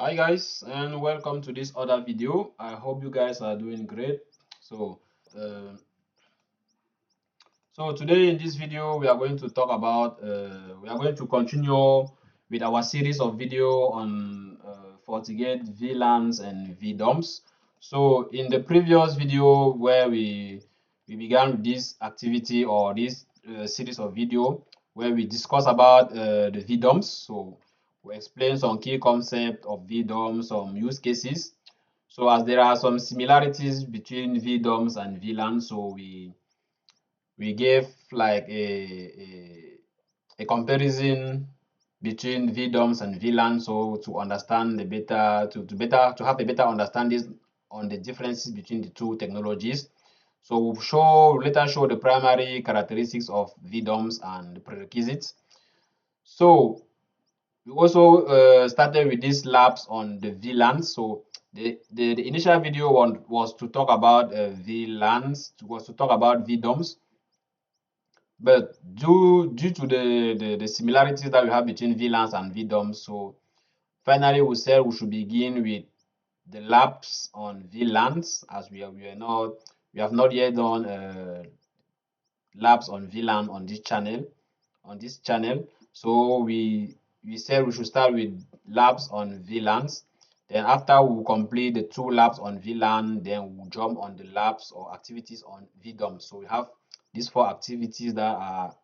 Hi guys, and welcome to this other video. I hope you guys are doing great. Uh, so today in this video we are going to talk about we are going to continue with our series of video on FortiGate VLANs and VDOMs. So in the previous video where we began with this activity or this series of video where we discuss about the VDOMs. So we explain some key concepts of VDOMs, some use cases. So as there are some similarities between VDOMs and VLANs, so we gave like a comparison between VDOMs and VLANs, so to understand the better to have a better understanding on the differences between the two technologies. So we'll later show the primary characteristics of VDOMs and the prerequisites. So we also started with these labs on the VLANs. So the initial video one was to talk about VLANs, was to talk about VDOMs. But due to the similarities that we have between VLANs and VDOMs, so finally we said we should begin with the labs on VLANs, as we have not yet done labs on VLAN on this channel. So we said we should start with labs on VLANs. Then after we complete the two labs on VLAN, then we'll jump on the labs or activities on VDOM. So we have these four activities that are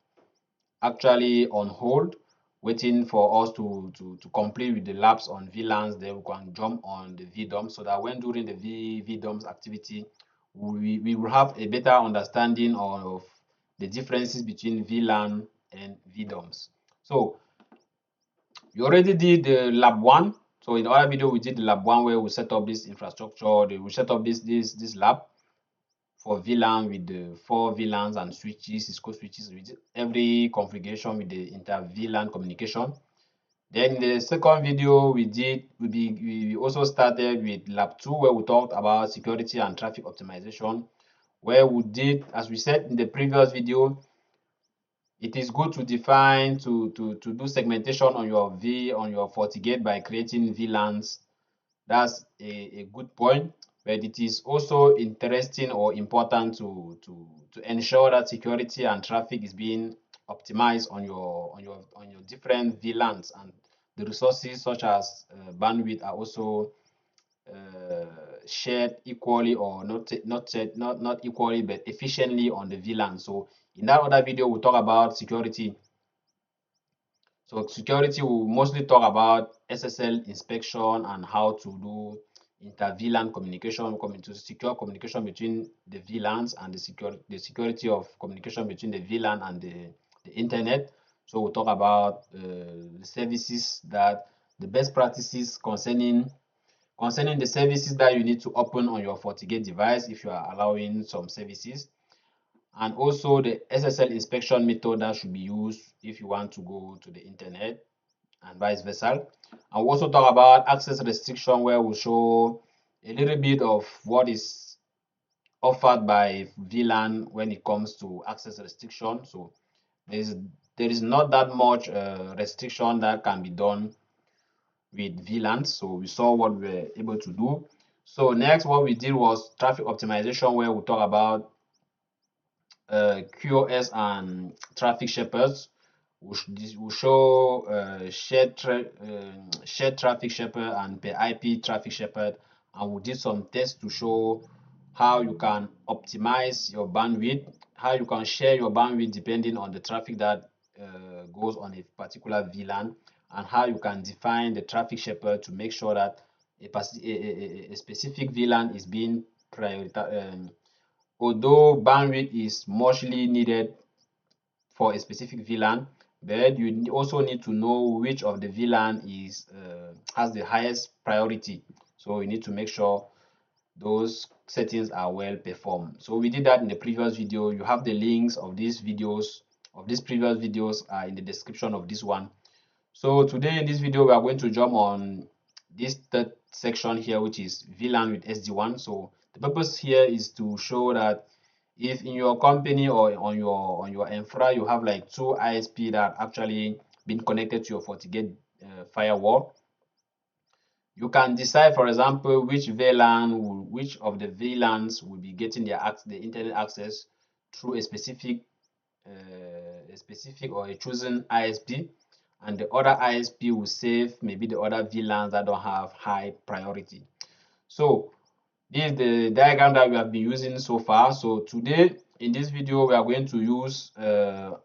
actually on hold, waiting for us to complete with the labs on VLANs. Then we can jump on the VDOM, so that when during the VDOMs activity, we will have a better understanding of the differences between VLAN and VDOMs. So we already did the lab one. So in the other video, we did the lab one where we set up this infrastructure. We set up this lab for VLAN with the 4 VLANs and switches, Cisco switches, with every configuration with the inter-VLAN communication. Then in the second video we also started with lab 2 where we talked about security and traffic optimization, where we did, as we said in the previous video, it is good to define to do segmentation on your FortiGate by creating VLANs. That's a good point, but it is also interesting or important to ensure that security and traffic is being optimized on your different VLANs, and the resources such as bandwidth are also shared equally, or not equally but efficiently on the VLAN. So in that other video we'll talk about security. So security will mostly talk about SSL inspection and how to do inter-VLAN communication, to secure communication between the VLANs, and the security of communication between the VLAN and the internet. So we'll talk about the services, that the best practices concerning the services that you need to open on your FortiGate device if you are allowing some services, and also the SSL inspection method that should be used if you want to go to the internet, and vice versa. And we'll also talk about access restriction, where we'll show a little bit of what is offered by VLAN when it comes to access restriction. So there is not that much restriction that can be done with VLANs. So we saw what we were able to do. So next, what we did was traffic optimization, where we talk about QoS and traffic shepherds. We'll show shared traffic shepherd and per IP traffic shepherd, and we did some tests to show how you can optimize your bandwidth, how you can share your bandwidth depending on the traffic that goes on a particular VLAN, and how you can define the traffic shepherd to make sure that a specific VLAN is being prioritized. Although bandwidth is muchly needed for a specific VLAN, but you also need to know which of the VLAN has the highest priority. So you need to make sure those settings are well performed. So we did that in the previous video. You have the links of these videos, of these previous videos, in the description of this one. So today in this video we are going to jump on this third section here, which is vLAN with SD-WAN. So the purpose here is to show that if in your company or on your infra you have like two ISP that actually been connected to your FortiGate firewall, you can decide, for example, which of the VLANs will be getting the internet access through a specific or a chosen ISP, and the other ISP will save maybe the other VLANs that don't have high priority. So this is the diagram that we have been using so far. So today in this video we are going to use so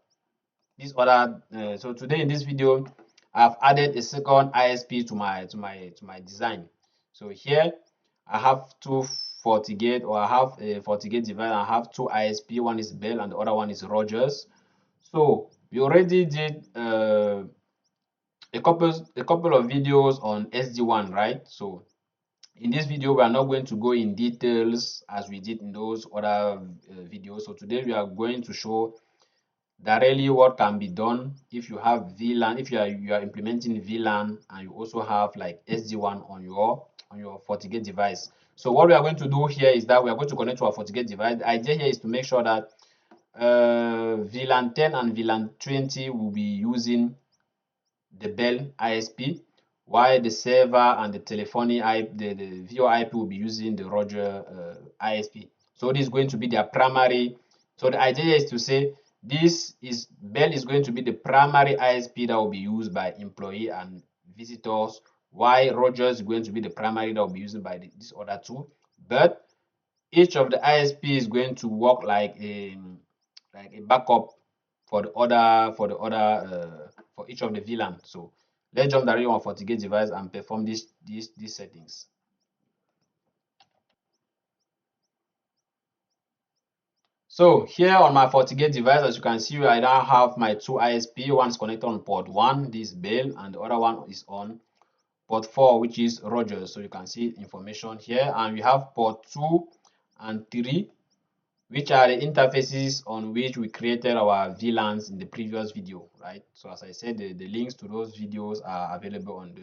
today in this video I've added a second ISP to my design. So here I have two FortiGate, or I have a FortiGate device. I have two ISP. One is Bell and the other one is Rogers. So we already did a couple of videos on SD-WAN, right? So in this video we are not going to go in details as we did in those other videos. So today we are going to show directly what can be done if you have VLAN, if you are implementing VLAN and you also have like SD-WAN on your FortiGate device. So what we are going to do here is that we are going to connect to our FortiGate device. The idea here is to make sure that VLAN 10 and VLAN 20 will be using the Bell ISP, while the server and the telephony the VoIP will be using the Roger ISP. So this is going to be their primary. So the idea is to say Bell is going to be the primary ISP that will be used by employee and visitors, while Rogers is going to be the primary that will be used by these other two. But each of the ISP is going to work like a backup for each of the VLAN. So let's jump directly on FortiGate device and perform these settings. So here on my FortiGate device, as you can see, I now have my two ISP. One is connected on port 1, this Bell, and the other one is on port 4, which is Rogers. So you can see information here, and we have port 2 and 3, which are the interfaces on which we created our VLANs in the previous video, right? So as I said, the links to those videos are available on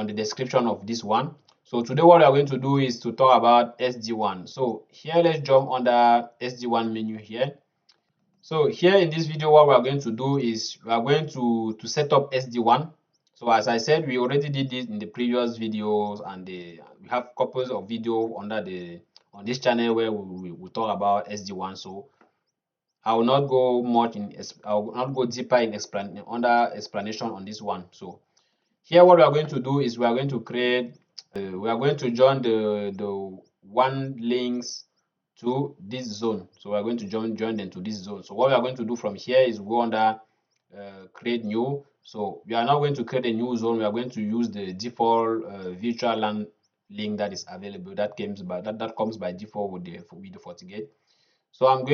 the description of this one. So today what we are going to do is to talk about SD-WAN. So here let's jump under SD-WAN menu here. So here in this video what we are going to do is we are going to set up SD-WAN. So as I said, we already did this in the previous videos, and we have couples of videos on this channel where we talk about SD-WAN. So I will not go deeper in explanation on this one. So here what we are going to do is we are going to create we are going to join the WAN links to this zone. So we are going to join them to this zone. So what we are going to do from here is go under create new. So we are not going to create a new zone. We are going to use the default virtual LAN link that is available, that comes by default with the FortiGate. So I'm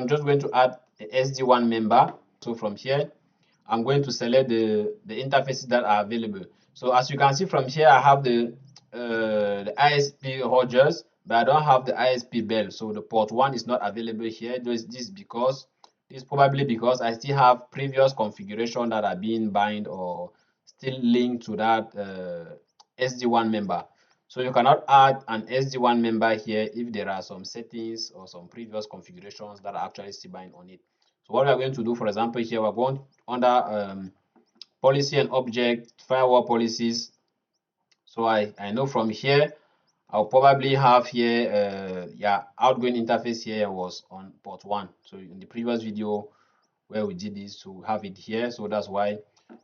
just going to add a SD-WAN member. So from here I'm going to select the interfaces that are available. So as you can see from here, I have the ISP Rogers, but I don't have the ISP Bell. So the port 1 is not available here. This is probably because I still have previous configuration that are being bound or still linked to that SD-WAN member. So you cannot add an SD-WAN member here if there are some settings or some previous configurations that are actually still bound on it. So what we are going to do, for example, here we're going under policy and object, firewall policies. So I know from here I'll probably have here outgoing interface here was on port 1. So in the previous video where we did this, to have it here, so that's why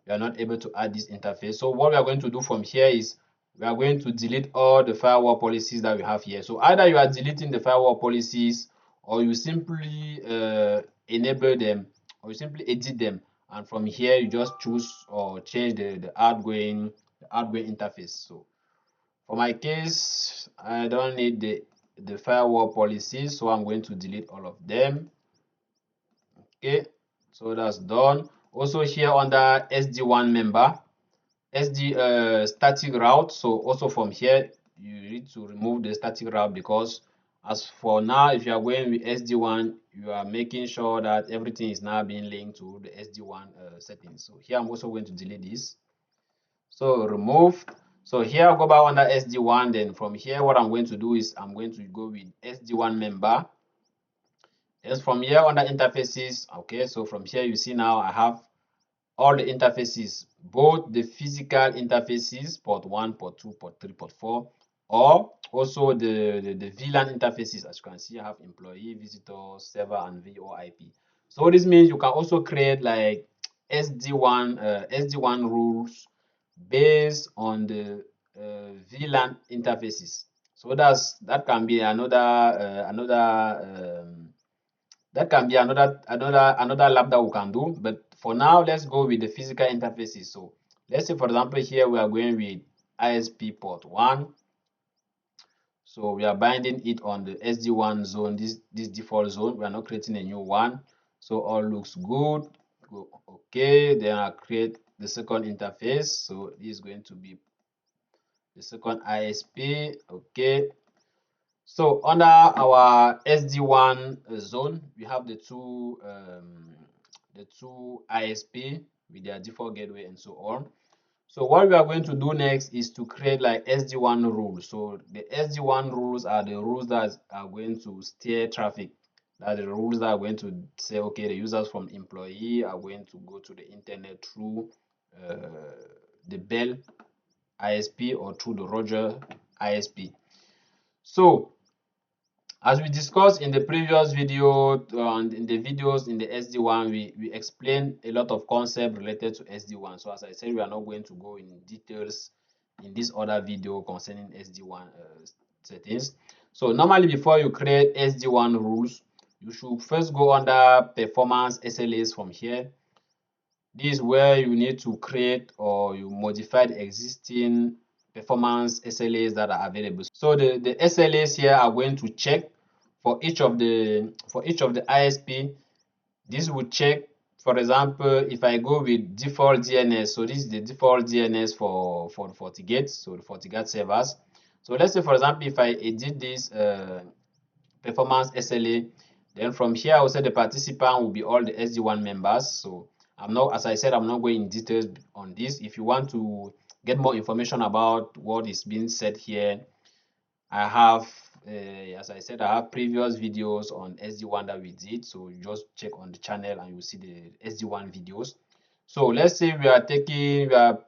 we are not able to add this interface. So what we are going to do from here is we are going to delete all the firewall policies that we have here. So either you are deleting the firewall policies, or you simply enable them, or you simply edit them, and from here you just choose or change the outgoing interface. So for my case, I don't need the firewall policies, so I'm going to delete all of them. Okay, so that's done. Also here under SD-WAN member, static route. So also from here you need to remove the static route, because as for now, if you are going with SD-WAN, you are making sure that everything is now being linked to the SD-WAN settings. So here I'm also going to delete this. So remove. So here I'll go back under SD-WAN. Then from here what I'm going to do is I'm going to go with SD-WAN member. Yes, from here under interfaces. Okay, so from here you see now I have all the interfaces, both the physical interfaces, port 1, port 2, port 3, port 4, or also the VLAN interfaces. As you can see, I have employee, visitor, server, and VoIP. So this means you can also create like SD-WAN rules based on the VLAN interfaces. So that can be another lab that we can do. But for now, let's go with the physical interfaces. So let's say, for example, here we are going with ISP port 1. So we are binding it on the SD-WAN zone, this default zone. We are not creating a new one. So all looks good. Go okay. Then I create the second interface. So this is going to be the second ISP. Okay. So under our SD-WAN zone, we have the two ISP with their default gateway and so on. So what we are going to do next is to create like SD-WAN rules. So the SD-WAN rules are the rules that are going to steer traffic. That are the rules that are going to say, okay, the users from employee are going to go to the internet through the Bell ISP or through the Roger ISP. So as we discussed in the previous video and in the videos in the SD-WAN, we explained a lot of concepts related to SD-WAN. So as I said, we are not going to go in details in this other video concerning SD-WAN settings. So normally before you create SD-WAN rules, you should first go under performance SLAs from here. This is where you need to create or you modify the existing performance SLAs that are available. So the SLAs here are going to check for each of the ISP. This will check, for example, if I go with default DNS. So this is the default DNS for the FortiGate, so the FortiGate servers. So let's say, for example, if I edit this performance SLA, then from here I will say the participant will be all the SD-WAN members. So I'm not, as I said, I'm not going in details on this. If you want to get more information about what is being said here, I have, as I said, I have previous videos on SD-WAN that we did. So you just check on the channel and you will see the SD-WAN videos. So let's say we are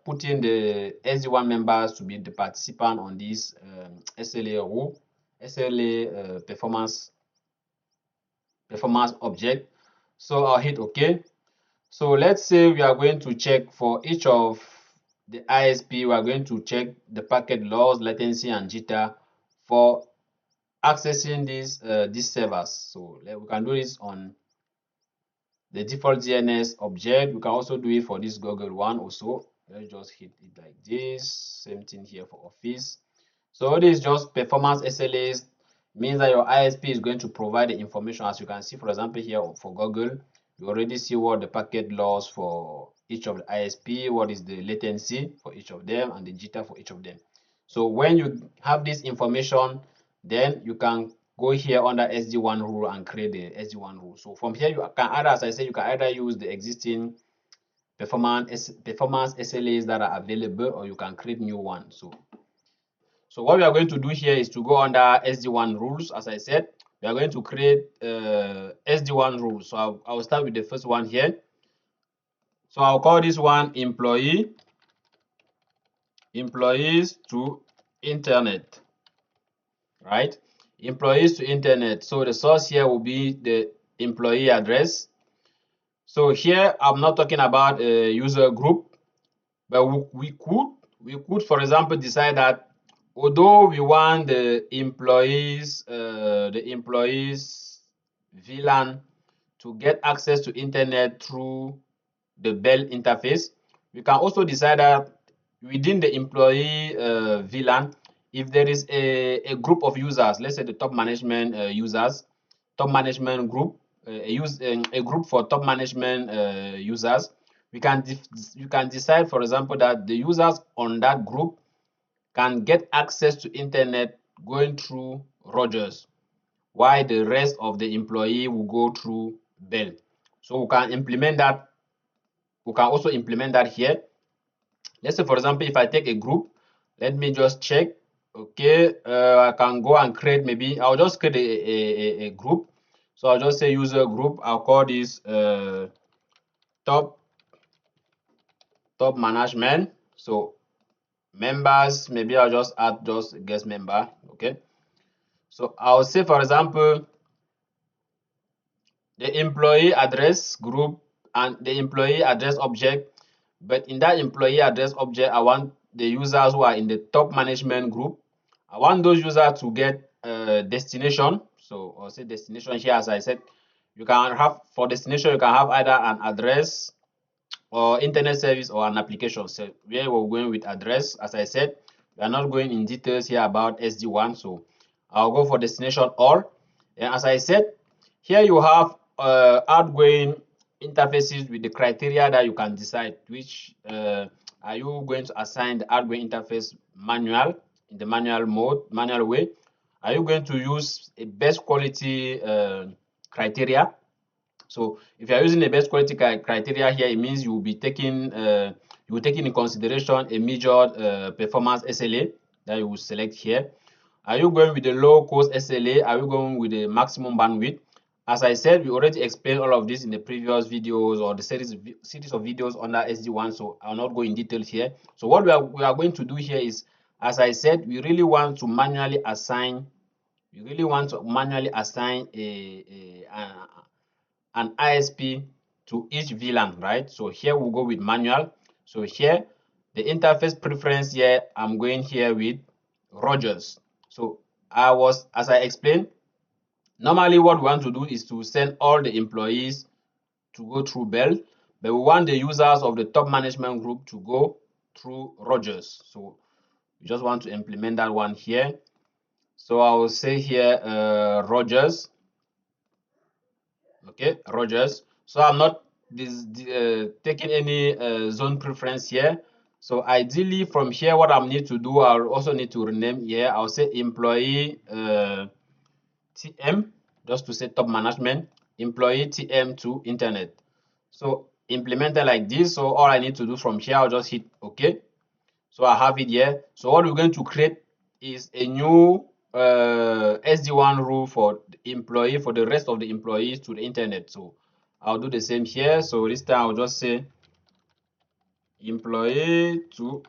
putting the SD-WAN members to be the participant on this SLA rule, SLA performance object. So I'll hit OK. So let's say we are going to check for each of the ISP, we are going to check the packet loss, latency, and jitter for accessing these servers. So we can do this on the default DNS object. We can also do it for this Google one also. Let's just hit it like this. Same thing here for Office. So this is just performance SLAs. Means that your ISP is going to provide the information. As you can see, for example, here for Google, you already see what the packet loss for each of the ISP, what is the latency for each of them, and the jitter for each of them. So when you have this information, then you can go here under SD-WAN rule and create the SD-WAN rule. So from here, you can either, as I said, you can either use the existing performance SLAs that are available, or you can create new ones. So what we are going to do here is to go under SD-WAN rules. As I said, we are going to create SD-WAN rules. So I'll start with the first one here. So I'll call this one employees to internet, right? Employees to internet. So the source here will be the employee address. So here I'm not talking about a user group, but we could, for example, decide that although we want the employees VLAN to get access to internet through the Bell interface, we can also decide that within the employee VLAN, if there is a group of users, let's say the top management users, top management group, a group for top management users, you can decide, for example, that the users on that group can get access to internet going through Rogers, while the rest of the employee will go through Bell. So we can implement that. We can also implement that here. Let's say, for example, if I take a group, let me just check. Okay, I can go and create, maybe I'll just create a group. So I'll just say user group. I'll call this top top management. So members, maybe I'll just add just guest member. Okay, so I'll say, for example, the employee address group and the employee address object. But in that employee address object, I want the users who are in the top management group. I want those users to get destination. So I'll say destination here. As I said, you can have, for destination, you can have either an address or internet service or an application. So where we're going with address, as I said, we are not going in details here about SD-WAN. So I'll go for destination all. And as I said, here you have outgoing interfaces with the criteria that you can decide which are you going to assign the outgoing interface manual, in the manual mode, manual way. Are you going to use a best quality criteria? So if you are using the best quality criteria here, it means you will be taking in consideration a measured performance SLA that you will select here. Are you going with the low cost SLA? Are you going with the maximum bandwidth? As I said, we already explained all of this in the previous videos or the series of videos under SD-WAN, so I'll not go in detail here. So what we are going to do here is, as I said, we really want to manually assign an ISP to each VLAN, right? So here we'll go with manual. So here, the interface preference here, I'm going here with Rogers. So as I explained, normally what we want to do is to send all the employees to go through Bell, but we want the users of the top management group to go through Rogers. So we just want to implement that one here. So I will say here Rogers. Okay, Rogers. So I'm not taking any zone preference here. So ideally from here, what I need to do, I'll also need to rename here. I'll say employee TM, just to say top management, employee TM to internet. So implemented like this. So all I need to do from here, I'll just hit OK. So I have it here. So what we're going to create is a new SD-WAN rule for the employee, for the rest of the employees to the internet. So I'll do the same here. So this time I'll just say employee to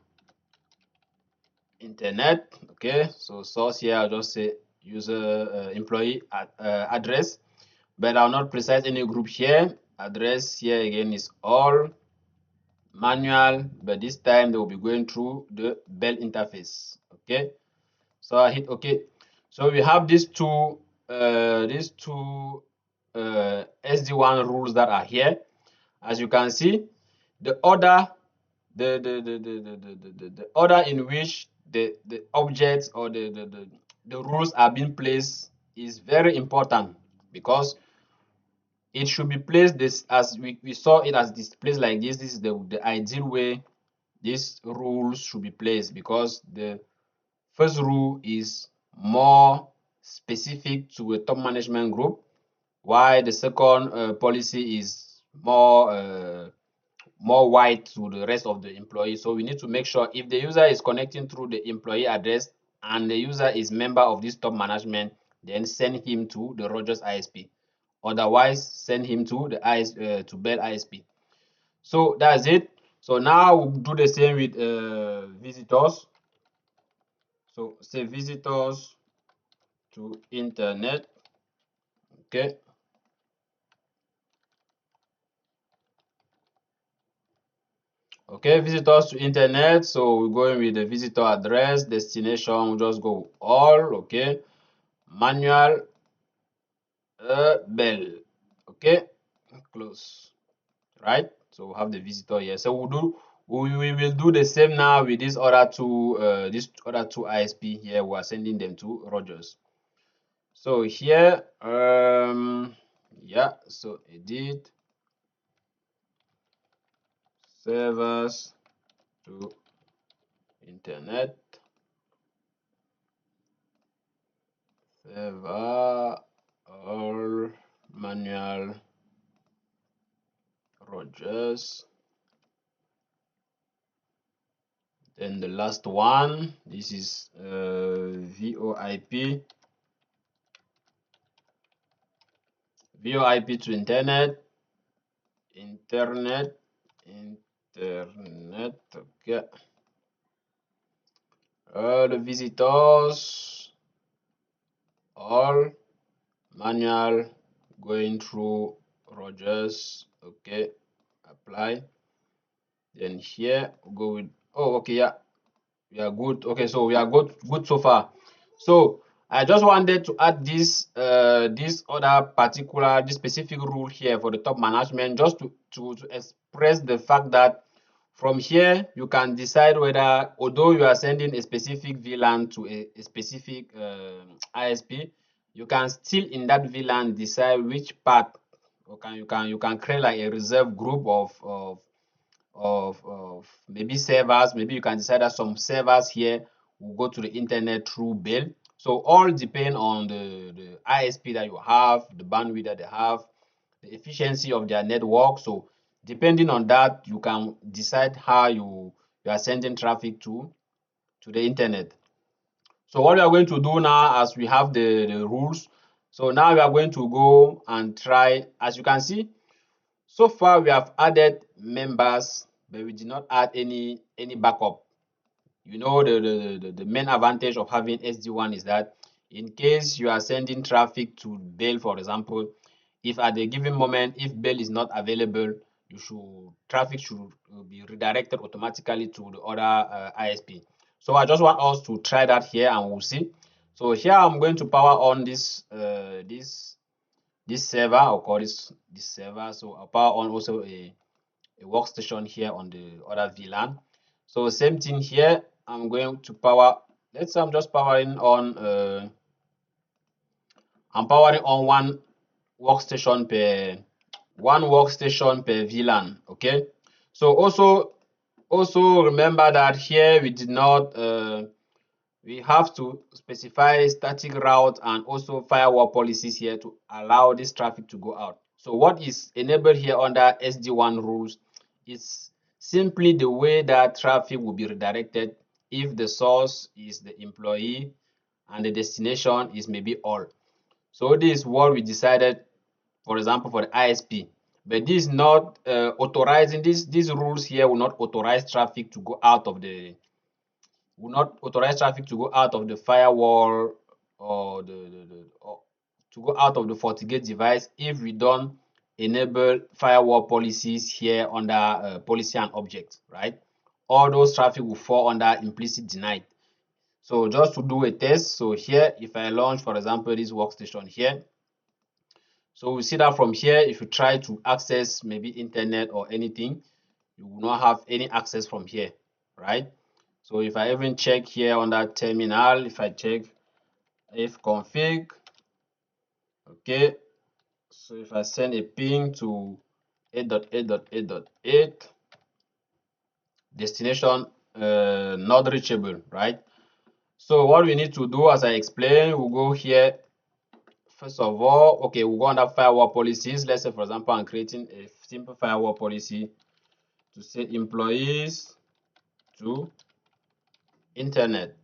internet. Okay, so source here I'll just say user employee address, but I'll not precise any group here. Address here again is all manual, but this time they will be going through the Bell interface. Okay, so I hit OK. So we have these two SD-WAN rules that are here. As you can see, the order the order in which the objects or the rules are being placed is very important, because it should be placed this as we saw it as displaced like this. This is the ideal way these rules should be placed, because the first rule is more specific to a top management group, while the second policy is more wide to the rest of the employees. So we need to make sure if the user is connecting through the employee address and the user is member of this top management, then send him to the Rogers ISP. Otherwise, send him to the to Bell ISP. So that's it. So now we'll do the same with visitors. So say visitors to internet. Okay. Okay, visitors to internet. So we're going with the visitor address, destination. We'll just go all. Okay. Manual Bell. Okay. Close. Right. So we have the visitor here. So we will do the same now with these other two ISP here. We are sending them to Rogers. So here yeah, so edit servers to internet, server all manual Rogers. Then the last one, this is VoIP to internet internet. Okay. The visitors all manual going through Rogers. Okay, apply. Then here we'll go with, oh, okay, yeah, we are good. Okay, so we are good so far. So I just wanted to add this other particular, this specific rule here for the top management, just to express the fact that from here you can decide whether, although you are sending a specific VLAN to a specific ISP, you can still in that VLAN decide which part, or you can create like a reserve group of maybe servers. Maybe you can decide that some servers here will go to the internet through bail. So all depend on the ISP that you have, the bandwidth that they have, the efficiency of their network. So depending on that, you can decide how you are sending traffic to the internet. So what we are going to do now, as we have the rules, so now we are going to go and try. As you can see, so far we have added members, but we did not add any backup. You know, the main advantage of having SD-WAN is that in case you are sending traffic to bail, for example, if at a given moment, if bail is not available, traffic should be redirected automatically to the other ISP. So I just want us to try that here and we'll see. So here I'm going to power on this server. I'll call this server. So I'll power on also a workstation here on the other VLAN. So same thing here. I'm going to power. Let's say I'm just powering on. I'm powering on one workstation per VLAN. Okay. So also remember that here we did not. We have to specify static route and also firewall policies here to allow this traffic to go out. So what is enabled here under SD-WAN rules is simply the way that traffic will be redirected if the source is the employee and the destination is maybe all. So this is what we decided, for example, for the ISP. But this is not authorizing, these rules here will not authorize traffic to go out of the firewall or or to go out of the FortiGate device if we don't enable firewall policies here under policy and object, right? All those traffic will fall under implicit denied. So just to do a test, so here if I launch, for example, this workstation here, so we see that from here, if you try to access maybe internet or anything, you will not have any access from here, right? So if I even check here on that terminal, if I check ifconfig, okay, so if I send a ping to 8.8.8.8, destination not reachable, right? So what we need to do, as I explained, we'll go here. First of all, okay, we'll go under firewall policies. Let's say, for example, I'm creating a simple firewall policy to say employees to internet.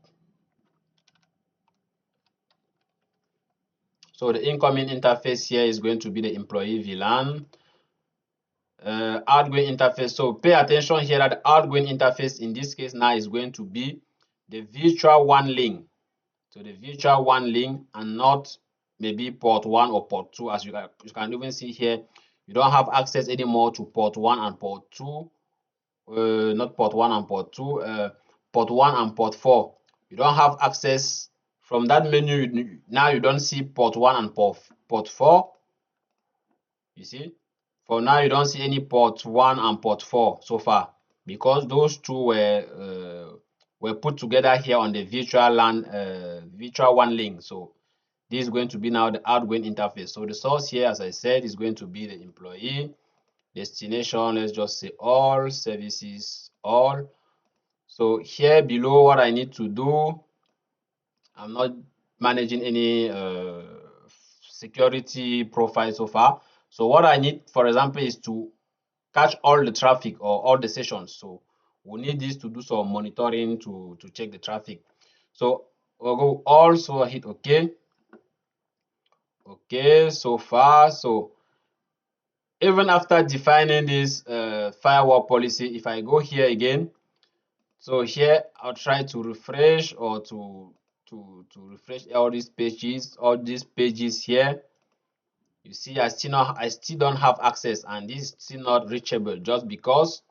So the incoming interface here is going to be the employee VLAN. Outgoing interface. So pay attention here that the outgoing interface in this case now is going to be the virtual WAN link. So the virtual WAN link and not maybe port 1 or port 2. As you can even see here, you don't have access anymore to port 1 and port 2. Not port 1 and port 2, port 1 and port 4. You don't have access from that menu. Now you don't see port 1 and port 4. You see, for now you don't see any port 1 and port 4 so far, because those two were put together here on the virtual WAN link. So this is going to be now the outgoing interface. So the source here, as I said, is going to be the employee. Destination, let's just say all services, all. So here below, what I need to do, I'm not managing any security profile so far. So what I need, for example, is to catch all the traffic or all the sessions. So we need this to do some monitoring to check the traffic. So we'll go also hit OK. Okay, so far. So even after defining this firewall policy, if I go here again, so here I'll try to refresh or to refresh all these pages here. You see, I still don't have access, and this is still not reachable just because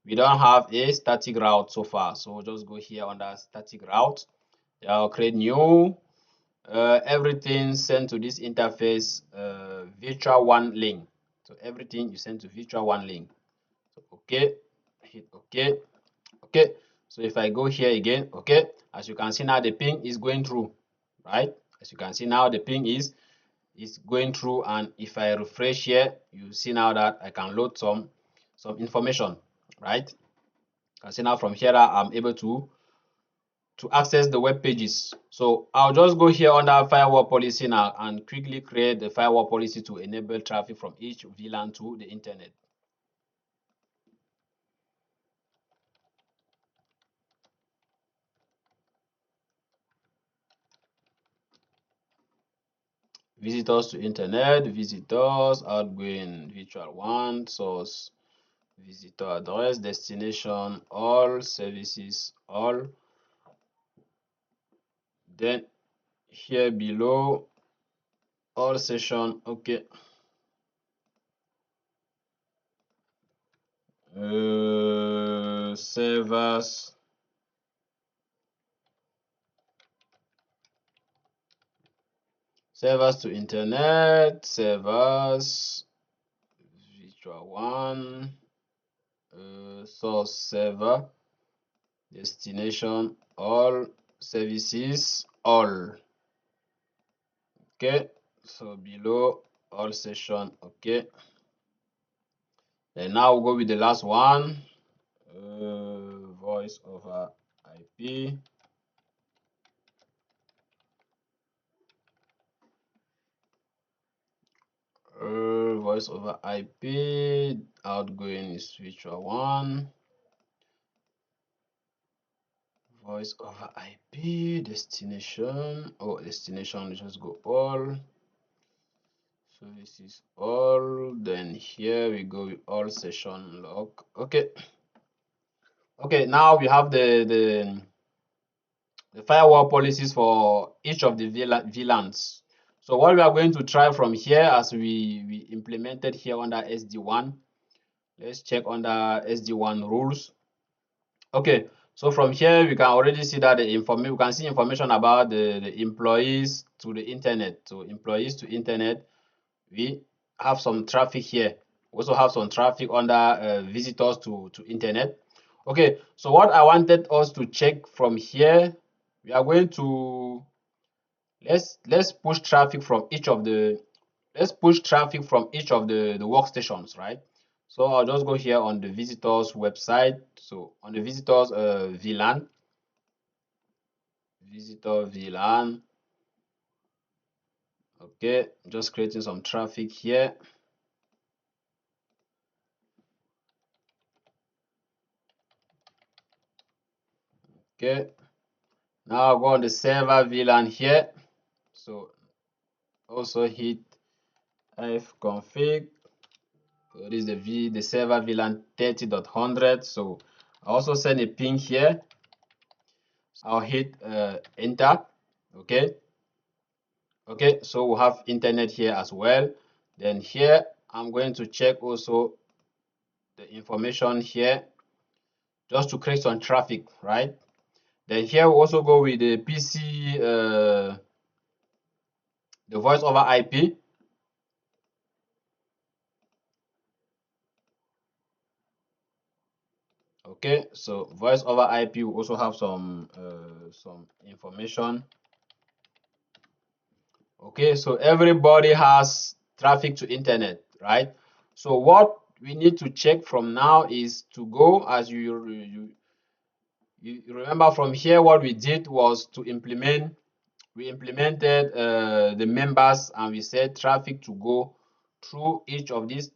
we don't have a static route so far. So we'll just go here under static route. I'll create new. Everything sent to this interface virtual WAN link. So everything you send to virtual WAN link. So okay, hit okay. Okay, so if I go here again, okay, as you can see now the ping is going through, right? As you can see now the ping is going through, and if I refresh here, you see now that I can load some information, right? You can see now from here I'm able to access the web pages. So I'll just go here under firewall policy now and quickly create the firewall policy to enable traffic from each VLAN to the internet. Visitors to internet, visitors, outgoing virtual WAN, source, visitor address, destination, all, services, all. Then here below, all session, okay. Servers, to internet, servers, virtual WAN, source server, destination, all, services, all. Okay, so below all session, okay. And now we'll go with the last one, voice over IP. Voice over IP, outgoing is virtual WAN. Voice over IP, destination, destination, just go all. So this is all. Then here we go with all session log. Okay. Okay, now we have the firewall policies for each of the VLANs. So what we are going to try from here, as we implemented here under SD-WAN, let's check under SD-WAN rules. Okay, so from here we can already see that we can see information about the employees to the internet. So employees to internet, we have some traffic here. We also have some traffic under visitors to internet. Okay, so what I wanted us to check from here, we are going to let's push traffic from each of the workstations, right? So I'll just go here on the visitors website. So on the visitors VLAN, visitor VLAN. Okay, just creating some traffic here. Okay, now I'll go on the server VLAN here. So also hit fconfig. So this is the server VLAN 30.100. So I also send a ping here. So I'll hit enter. Okay. Okay, so we'll have internet here as well. Then here I'm going to check also the information here just to create some traffic, right? Then here we'll also go with the PC, the voice over IP. Okay, so voice over IP will also have some information. Okay, so everybody has traffic to internet, right? So what we need to check from now is to go, as you remember from here, what we did was to we implemented the members, and we said traffic to go through each of this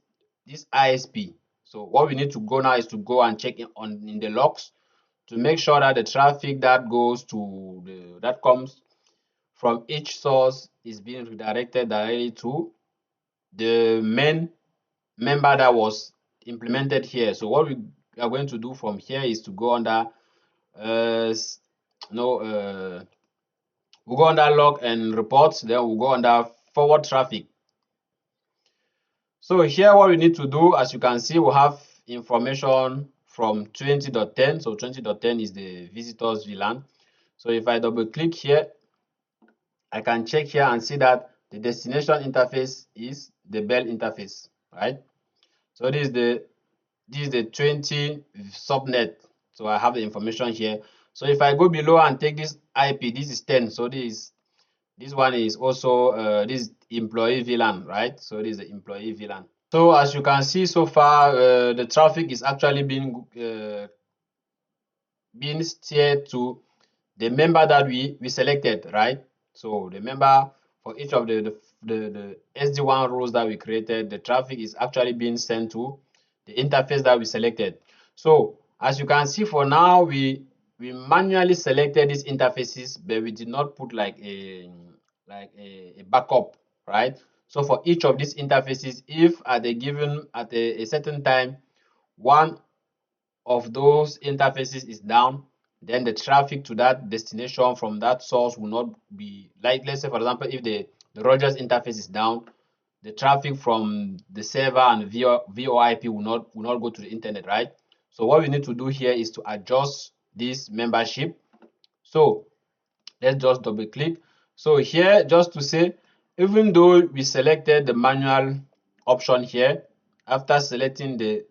ISP. So what we need to go now is to go and check in the logs to make sure that the traffic that goes to that comes from each source is being redirected directly to the main member that was implemented here. So what we are going to do from here is to go under we'll go under log and reports, then we'll go under forward traffic. So here what we need to do, as you can see, we have information from 20.10. So 20.10 is the visitors VLAN. So if I double click here, I can check here and see that the destination interface is the Bell interface, right? So this is the 20 subnet. So I have the information here. So if I go below and take this IP, this is 10. So this one is also this employee VLAN, right? So this is the employee VLAN. So as you can see so far, the traffic is actually being steered to the member that we selected, right? So the member for each of the SD-WAN rules that we created, the traffic is actually being sent to the interface that we selected. So as you can see, for now we manually selected these interfaces, but we did not put like a backup, right? So for each of these interfaces, if at a certain time one of those interfaces is down, then the traffic to that destination from that source will not be, like, let's say for example, if the Rogers interface is down, the traffic from the server and VoIP will not go to the internet, right? So what we need to do here is to adjust this membership. So let's just double click. So here, just to say, even though we selected the manual option here, after selecting the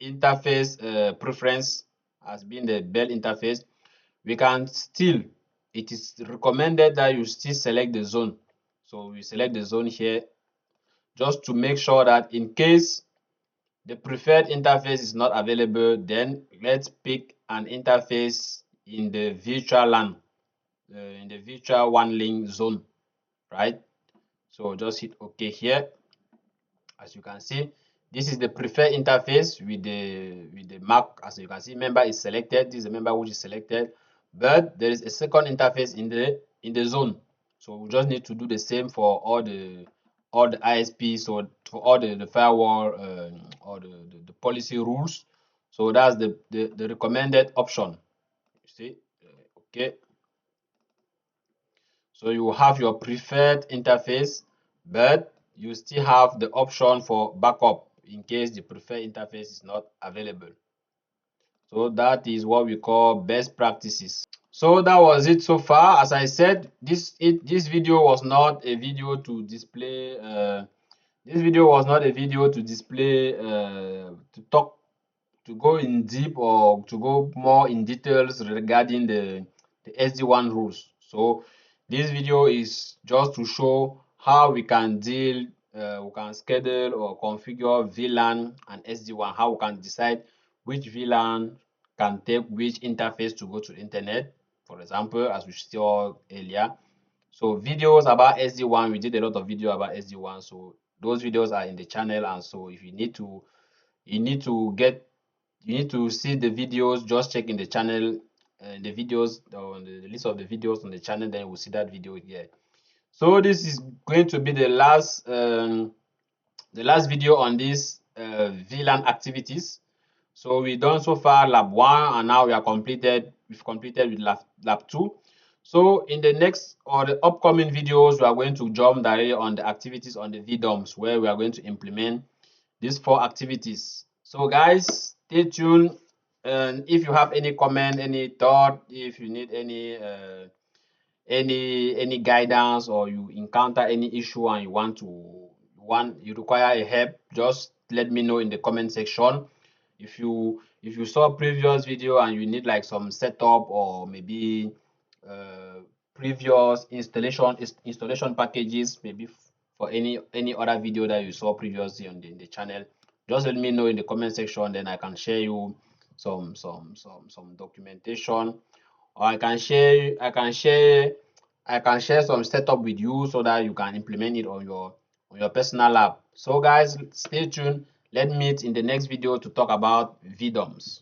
interface preference as being the Bell interface, we can still, it is recommended that you still select the zone. So we select the zone here just to make sure that in case the preferred interface is not available, then let's pick an interface in the virtual LAN, in the virtual WAN link zone, right? So just hit OK here. As you can see, this is the preferred interface with the mark. As you can see, member is selected. This is the member which is selected, but there is a second interface in the zone. So we just need to do the same for all the ISPs, so for all the firewall or the policy rules. So that's the recommended option. You see, okay. So you have your preferred interface, but you still have the option for backup in case the preferred interface is not available. So that is what we call best practices. So that was it so far. As I said, this video was not a video to display to go in deep or to go more in details regarding the SD-WAN rules. So this video is just to show how we can we can schedule or configure VLAN and SD-WAN, how we can decide which VLAN can take which interface to go to the internet, for example, as we saw earlier. So videos about SD-WAN, we did a lot of video about SD-WAN, so those videos are in the channel. And so if you need to see the videos, just check in the channel, the videos on the list of the videos on the channel, then we'll see that video here. So this is going to be the last video on this VLAN activities. So we've done so far lab 1, and now we've completed with lab 2. So in the next or the upcoming videos, we are going to jump directly on the activities on the VDOMs, where we are going to implement these 4 activities. So guys, stay tuned, and if you have any comment, any thought, if you need any guidance, or you encounter any issue and you require a help, just let me know in the comment section. If you saw previous video and you need like some setup or maybe previous installation packages, maybe for any other video that you saw previously on the channel, just let me know in the comment section, then I can share you some documentation, or I can share some setup with you so that you can implement it on your personal lab. So guys, stay tuned. Let's meet in the next video to talk about VDOMs.